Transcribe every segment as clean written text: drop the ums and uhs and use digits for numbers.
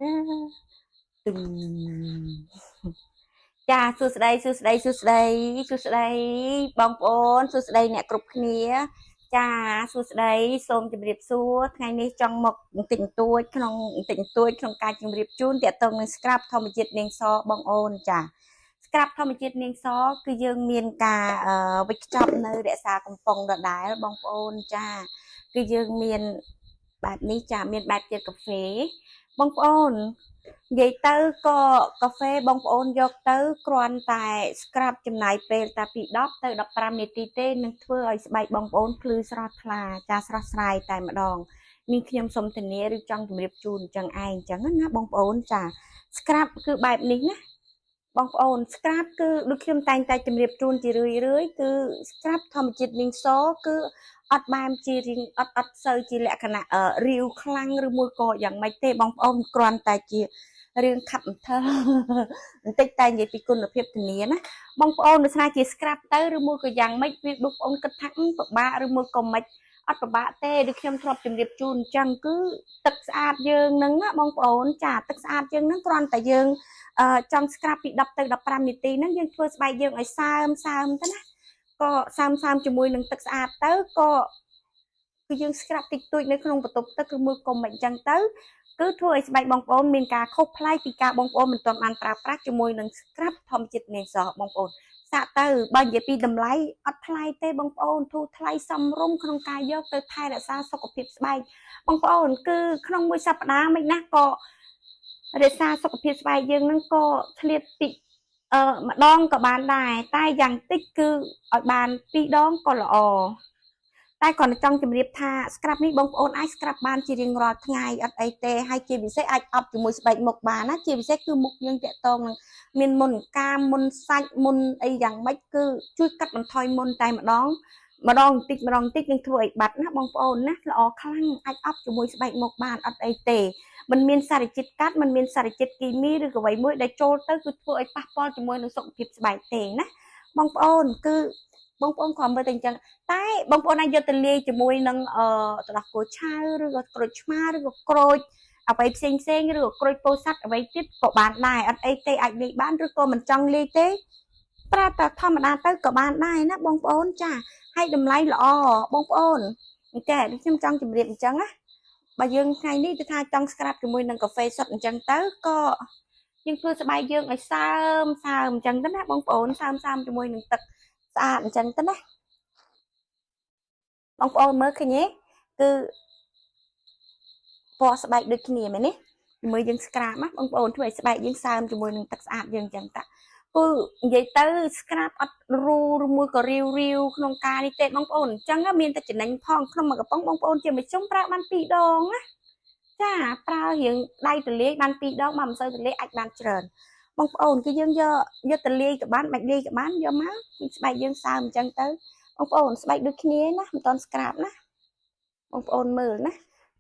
ตึมចាសួស្តីសួស្តីសួស្តីសួស្តីបងប្អូនសួស្តីអ្នកគ្រប់គ្នាចាសួស្តីសូមជម្រាបសួរថ្ងៃនេះចង់មកបន្តិចបន្តួចក្នុងការជម្រាបជូនទាក់ទងនឹងស្ក្រាប់ធម្មជាតិនាងសបងអូនចាស្ក្រាប់ធម្មជាតិនាងសគឺយើងមានការវិចខ្ចប់នៅរក្សាកំប៉ុងដដែលបងប្អូនចាគឺយើងមានបែបនេះចាមានបែបជាកាហ្វេបងប្អូននិយាយទៅក៏កាហ្វេបងប្អូនយកទៅគ្រាន់តែស្ក្រាប់ចំណាយពេលតែពី10ទៅ15នាទីទេនឹងធ្វើឲ្យស្បែកបងប្អូនភ្លឺស្រស់ថ្លាចាស្រស់ស្រាយតែម្ដងនេះខ្ញុំសូមធានាឬចង់ជម្រាបជូនអញ្ចឹងឯងអញ្ចឹងណាបងប្អូនចាស្ក្រាប់គឺបែបនេះណាបងប្អូនស្ក្រាប់គឺដូចខ្ញុំតែងតែជម្រាបជូនជារឿយគឺស្ក្រាប់ធម្មជាតិនាងសគឺអត់បែបជារៀងអត់សូវជាលក្ខណៈរាវខ្លាំងឬមួយក៏យ៉ាងម៉េចទេបងប្អូនគ្រាន់តែជារឿងខាត់បន្ថយបន្តិចតែនិយាយពីគុណភាពធានាណាបងប្អូនដូចថាជា scrap ទៅឬមួយក៏យ៉ាងម៉េចវាបងប្អូនគិតថាពិបាកឬមួយក៏មិនអត់ពិបាកទេដូចខ្ញុំធ្លាប់ជម្រាបជូនអញ្ចឹងគឺទឹកស្អាតយើងហ្នឹងណាបងប្អូនចាទឹកស្អាតយើងហ្នឹងគ្រាន់តែយើងចង់ scrap ពី10ទៅ15នាទីហ្នឹងយើងធ្វើស្បែកយើងឲ្យសើមទៅណាក៏សើមជាមួយនឹងទឹកស្អាតទៅក៏គឺយើង scrap តិចតួចនៅក្នុងបន្ទប់ទឹកឬមួយក៏មិនអញ្ចឹងទៅគឺធ្វើឲ្យស្បែកបងប្អូនមានការខុសប្លែកពីការបងប្អូនមិនទាន់បានប្រើប្រាស់ជាមួយនឹង scrap ធម្មជាតិនាងសបងប្អូនសាកទៅបើនិយាយពីតម្លៃអត់ថ្លៃទេបងប្អូនធូរថ្លៃសមរម្យក្នុងការយកទៅថែរក្សាសុខភាពស្បែកបងប្អូនគឺក្នុងមួយសប្តាហ៍មិនណាក៏រក្សាសុខភាពស្បែកយើងនឹងក៏ឆ្លៀតពីម្ដងក៏បានដែរតែយ៉ាងតិចគឺឲ្យបាន2ដងក៏ល្អតែគាត់ចង់ជម្រាបថា scrap នេះបងប្អូនអាច scrap បានជារៀងរាល់ថ្ងៃអត់អីទេហើយជាពិសេសអាចអប់ជាមួយស្បែកមុខបានណាជាពិសេសគឺមុខយើងតាក់ទងនឹងមានមុនកាមមុនសាច់មុនអីយ៉ាងម៉េចគឺជួយកាត់បន្ថយមុនតែម្ដងបន្តិចនឹងធ្វើឲ្យបាត់ណាបងប្អូនណាល្អខ្លាំងអាចអប់ជាមួយស្បែកមុខបានអត់អីទេมันមានសារជាតិកាត់มันមានសារជាតិគីមីឬក៏អ្វីមួយដែលចូលទៅគឺធ្វើឲ្យប៉ះពាល់ជាមួយនឹងសុខភាពស្បែកទេណាបងប្អូនគឺបងប្អូនគ្រាន់មើលតែអញ្ចឹងតែបងប្អូនអាចយកទៅលាយជាមួយនឹងទឹកដោះគោឆៅឬក៏ក្រូចឆ្មាឬក៏ក្រូចអ្វីផ្សេងឬក៏ក្រូចពោធិ៍សាត់អ្វីទៀតក៏បានដែរអត់អីទេអាចលាយបានឬក៏មិនចង់លាយទេប្រើតែធម្មតាទៅក៏បានដែរណាបងប្អូនចាហើយតម្លៃល្អបងប្អូនអូខេខ្ញុំចង់ជម្រាបអញ្ចឹងណាបើយើងថ្ងៃនេះទៅថាចង់ scrap ជាមួយនឹងកាហ្វេសុទ្ធអញ្ចឹងទៅក៏យើងធ្វើស្បែកយើងឲ្យសើមអញ្ចឹងទៅណាបងប្អូនសើមជាមួយនឹងទឹកស្អាតអញ្ចឹងទៅណាបងប្អូនមើលឃើញទេគឺពណ៌ស្បែកដូចគ្នាមែនទេជាមួយយើងស្ក្រាបណាបងប្អូនធ្វើឲ្យស្បែកយើងសើមជាមួយនឹងទឹកស្អាតយើងអញ្ចឹងតាគឺនិយាយទៅស្ក្រាបអត់រូឬមួយក៏រាវក្នុងការនេះទេបងប្អូនអញ្ចឹងមានតែចំណេញផងក្នុងមួយកំប៉ុងបងប្អូនជាមធ្យមប្រើបាន2ដងណាចាប្រើរៀងដៃទលាយបាន2ដងបើមិនសូវទលាយអាចបានច្រើនបងប្អូនគឺយើងយកទលាយក៏បានបាច់លាយក៏បានយកមកស្បែកយើងសើមអញ្ចឹងទៅបងប្អូនស្បែកដូចគ្នាណាមិនតន់ស្ក្រាបណាបងប្អូនមើលណា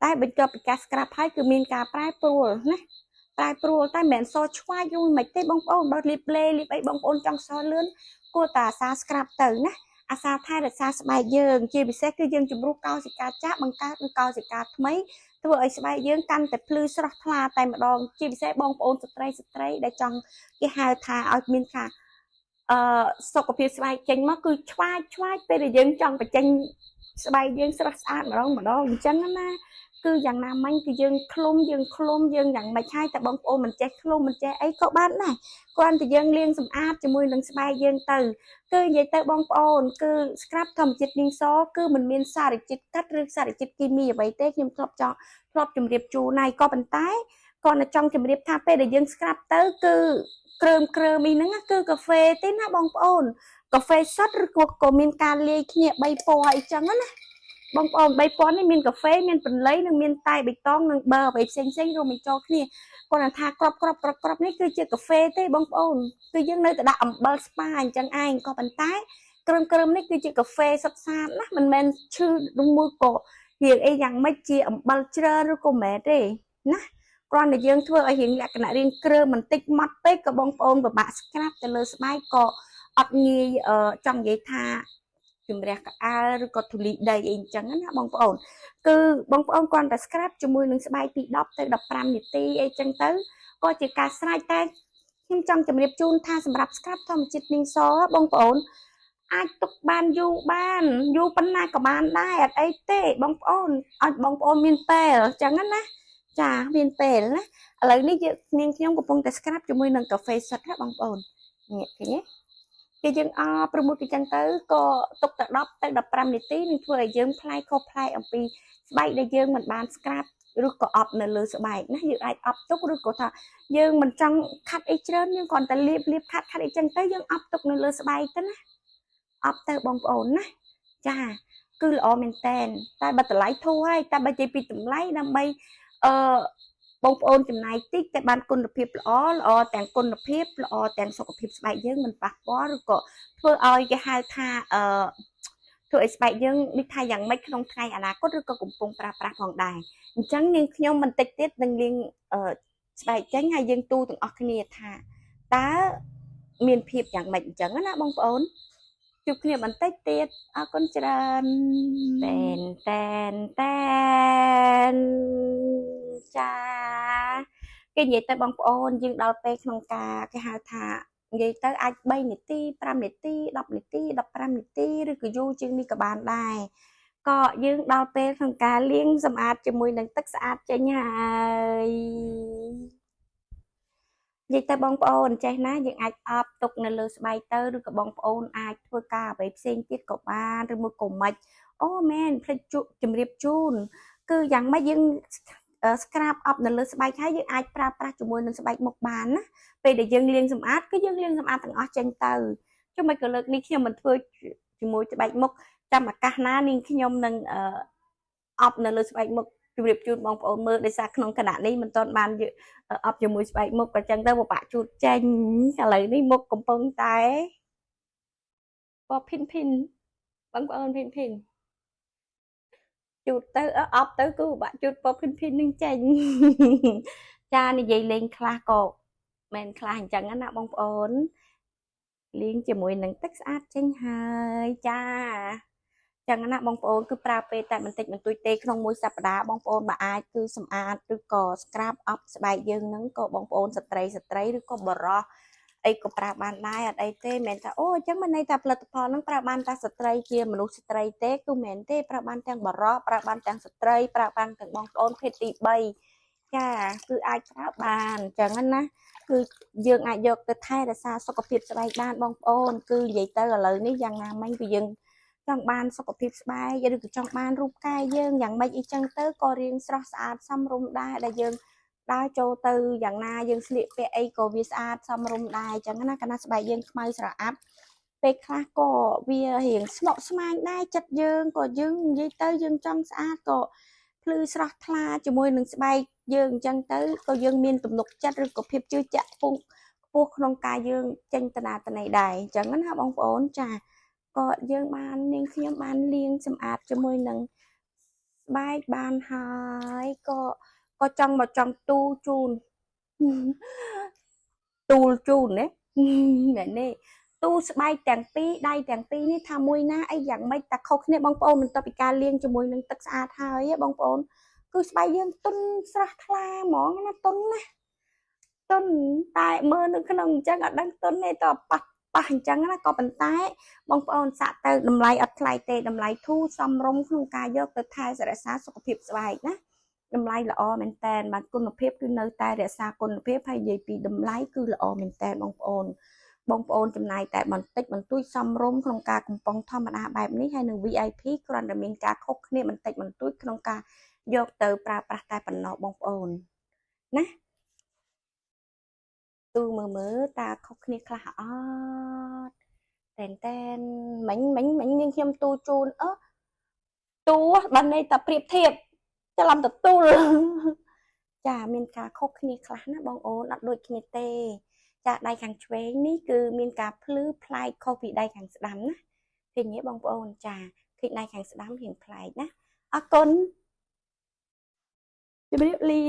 តែបន្ទាប់ពីការ scrap ហើយគឺមានការប្រែប្រួលណាប្រែប្រួលតែមិនមែនសឆ្វាយយូរមិនទេបងប្អូនបើលាបអីបងប្អូនចង់សលឿនគួរតែអាសា scrap ទៅណាអាសាថែរក្សាស្បែកយើងជាពិសេសគឺយើងជំរុះកោសិកាចាស់បង្កើតកោសិកាថ្មីធ្វើឲ្យស្បែកយើងកាន់តែភ្លឺស្រស់ថ្លាតែម្ដងជាពិសេសបងប្អូនស្ត្រីដែលចង់គេហៅថាឲ្យមានថាសុខភាពស្បែកចេញមកគឺឆ្វាយពេលដែលយើងចង់បញ្ចេញស្បែកយើងស្រស់ស្អាតម្ដងអញ្ចឹងណាគឺយ៉ាងណាមិញគឺយើងឃ្លុំយើងយ៉ាងម៉េចហើយតែបងប្អូនមិនចេះឃ្លុំមិនចេះអីក៏បានដែរគ្រាន់តែយើងលាងសម្អាតជាមួយនឹងស្បែកយើងទៅគឺនិយាយទៅបងប្អូនគឺ scrap ធម្មជាតិនាងសគឺមិនមានសារជាតិកាត់ឬសារជាតិគីមីអ្វីទេខ្ញុំធ្លាប់ជម្រាបជូនហើយក៏ប៉ុន្តែគាត់នៅចង់ជម្រាបថាពេលដែលយើង scrap ទៅគឺគ្រើមអីហ្នឹងគឺកាហ្វេទេណាបងប្អូនកាហ្វេសុទ្ធឬក៏មានការលាយគ្នា3ពណ៌អីចឹងណាបងប្អូន3ពណ៌នេះមានកាហ្វេមានបន្លៃនិងមានតែបៃតងនិងប៊ឺអ្វីផ្សេងរួមបញ្ចូលគ្នាគាត់ថាក្របនេះគឺជាកាហ្វេទេបងប្អូនគឺយើងនៅតែដាក់អំបិលស្ប៉ាអញ្ចឹងឯងក៏ប៉ុន្តែគ្រឿងនេះគឺជាកាហ្វេសុទ្ធសាធណាមិនមែនឈឺមួយក៏រៀងអីយ៉ាងម៉េចជាអំបិលច្រើនឬក៏មិនទេណាគ្រាន់តែយើងធ្វើឲ្យរៀងលក្ខណៈរៀងគ្រើមបន្តិចម៉ត់ពេកក៏បងប្អូនពិបាកស្ក្រាបទៅលើស្បែកក៏អត់ងាយចង់និយាយថា ជំរះកអាលឬក៏ធូលីដីអីអញ្ចឹងណាបងប្អូនគឺបងប្អូនគ្រាន់តែ scrap ជាមួយនឹងស្បែកពី10ទៅ15នាទីអីចឹងទៅក៏ជាការស្រេចតែខ្ញុំចង់ជម្រាបជូនថាសម្រាប់ scrap ធម្មជាតិនិងសបងប្អូនអាចទុកបានយូរប៉ុណ្ណាក៏បានដែរអត់អីទេបងប្អូនឲ្យបងប្អូនមានពេលអញ្ចឹងណាចាមានពេលណាឥឡូវនេះយើងខ្ញុំកំពុងតែ scrap ជាមួយនឹងកាហ្វេសុទ្ធណាបងប្អូននេះឃើញទេគឺយើងប្រមូលពីចឹងទៅក៏ទុកតែ10ទៅ15នាទីនឹងធ្វើឲ្យយើងផ្លែខុសផ្លែអំពីស្បែកដែលយើងមិនបាន scrap ឬក៏អប់នៅលើស្បែកណាយើងអាចអប់ទុកឬក៏ថាយើងមិនចង់ខាត់អីច្រើនយើងគ្រាន់តែលាបខាត់អីចឹងទៅយើងអប់ទុកនៅលើស្បែកទៅណាអប់ទៅបងប្អូនណាចាគឺល្អមែនតែនតែបើតម្លៃធូរហើយតែបើនិយាយពីតម្លៃដើម្បីបងប្អូនចំណាយតិចតែបានគុណភាពល្អទាំងគុណភាពល្អទាំងសុខភាពស្បែកយើងមិនប៉ះពាល់ឬក៏ធ្វើឲ្យគេហៅថាធ្វើឲ្យស្បែកយើងនេះថាយ៉ាងម៉េចក្នុងថ្ងៃអនាគតឬក៏កំពុងប្រើប្រាស់ផងដែរអញ្ចឹងនាងខ្ញុំបន្តិចទៀតនឹងលាងស្បែកចេញហើយយើងទូទាំងអស់គ្នាថាតើមានភាពយ៉ាងម៉េចអញ្ចឹងណាបងប្អូនជួបគ្នាបន្តិចទៀតអរគុណច្រើនតែនចាគេនិយាយទៅបងប្អូនយើងដល់ពេលក្នុងការគេហៅថានិយាយទៅអាច3នាទី5នាទី10នាទី15នាទីឬក៏យូរជាងនេះក៏បានដែរក៏យើងដល់ពេលក្នុងការលាងសម្អាតជាមួយនឹងទឹកស្អាតចេញហើយនិយាយទៅបងប្អូនចេះណាយើងអាចអប់ទុកនៅលើស្បែកទៅឬក៏បងប្អូនអាចធ្វើការអ្វីផ្សេងទៀតក៏បានឬមួយក៏មិនអូមែនភ្លេចជម្រាបជូនគឺយ៉ាងម៉េចយើងscrap up នៅលើស្បែកហើយយើងអាចប្រើប្រាស់ជាមួយនឹងស្បែកមុខបានណាពេលដែលយើងលាងសម្អាតគឺយើងលាងសម្អាតទាំងអស់ចេញទៅចុះមិនក៏លើកនេះខ្ញុំមិនធ្វើជាមួយស្បែកមុខចាំឱកាសណានាងខ្ញុំនឹងអប់នៅលើស្បែកមុខជម្រាបជូនបងប្អូនមើលដោយសារក្នុងគណៈនេះមិនទាន់បានអប់ជាមួយស្បែកមុខក៏ចឹងទៅពិបាកជូតចេញឥឡូវនេះមុខកំពុងតែពណ៌ភិនបងប្អូនភិនជូតទៅអប់ទៅគឺពិបាកជូតពណ៌ភិននឹងចេញចានិយាយលេងខ្លះក៏មិនខ្លះអញ្ចឹងណាបងប្អូនលាងជាមួយនឹងទឹកស្អាតចេញហើយចាចឹងណាបងប្អូនគឺប្រើពេលតែបន្តិចបន្តួចទេក្នុងមួយសប្តាហ៍បងប្អូនបើអាចគឺសម្អាតឬក៏ scrap up ស្បែកយើងហ្នឹងក៏បងប្អូនស្ត្រីឬក៏បរោះអីក៏ប្រើបានដែរអត់អីទេមិនថាអូអញ្ចឹងមិនន័យថាផលិតផលហ្នឹងប្រើបានតែស្ត្រីជាមនុស្សស្ត្រីទេគឺមិនទេប្រើបានទាំងបរោះប្រើបានទាំងស្ត្រីប្រើបានទាំងបងប្អូនភេទទី3ចាគឺអាចប្រើបានអញ្ចឹងណាគឺយើងអាចយកទៅថែរក្សាសុខភាពស្បែកបានបងប្អូនគឺនិយាយទៅឥឡូវនេះយ៉ាងណាមិញគឺយើងចង់បានសុខភាពស្បែកឬក៏ចង់បានរូបកាយយើងយ៉ាងម៉េចអីចឹងទៅក៏រៀងស្រស់ស្អាតសមរម្យដែរដែលយើងដើរចូលទៅយ៉ាងណាយើងស្លៀកពាក់អីក៏វាស្អាតសមរម្យដែរអញ្ចឹងណាកាលណាស្បែកយើងខ្មៅស្រអាប់ពេលខ្លះក៏វារៀងស្មុគស្មាញដែរចិត្តយើងក៏យើងនិយាយទៅយើងចង់ស្អាតក៏ភ្លឺស្រស់ថ្លាជាមួយនឹងស្បែកយើងអញ្ចឹងទៅក៏យើងមានទំនុកចិត្តឬក៏ភាពជឿជាក់ខ្ពស់ក្នុងការយើងចេញតនាតន័យដែរអញ្ចឹងណាបងប្អូនចាក៏យើងបាននាងខ្ញុំបានលាងសម្អាតជាមួយនឹងស្បែកបានហើយក៏ចង់ទូជូនទូលជូនណាមែនទេទូស្បែកទាំងពីរដៃទាំងពីរនេះថាមួយណាអីយ៉ាងម៉េចតែខុសគ្នាបងប្អូនបន្ទាប់ពីការលាងជាមួយនឹងទឹកស្អាតហើយបងប្អូនគឺស្បែកយើងទន់ស្រស់ថ្លាហ្មងណាទន់ណាទន់តែមើលនៅក្នុងអញ្ចឹងអត់ដឹងទន់ទេតប៉ះអញ្ចឹងណាក៏ប៉ុន្តែបងប្អូនសាក់ទៅតម្លៃអត់ថ្លៃទេតម្លៃធូរសមរម្យក្នុងការយកទៅថែរក្សាសុខភាពស្បែកណាតម្លៃល្អមែនតើបាទគុណភាពគឺនៅតែរក្សាគុណភាពហើយនិយាយពីតម្លៃគឺល្អមែនតើបងប្អូនចំណាយតែបន្តិចបន្តួចសមរម្យក្នុងការកំប៉ុងធម្មតាបែបនេះហើយនៅ VIP គ្រាន់តែមានការខុសគ្នាបន្តិចបន្តួចក្នុងការយកទៅប្រើប្រាស់តែប៉ុណ្ណោះបងប្អូនណាទូមើលតើខុសគ្នាខ្លះអត់តែនមិញនាងខ្ញុំទូជូនទូបានន័យតែប្រៀបធៀបច្រឡំទទួលចាមានការខុសគ្នាខ្លះណាបងអូនអត់ដូចគ្នាទេចាដៃខាងឆ្វេងនេះគឺមានការភ្លឺប្លែកខុសពីដៃខាងស្ដាំណាឃើញទេបងប្អូនចាឃើញដៃខាងស្ដាំរៀងប្លែកណាអរគុណជម្រាបលា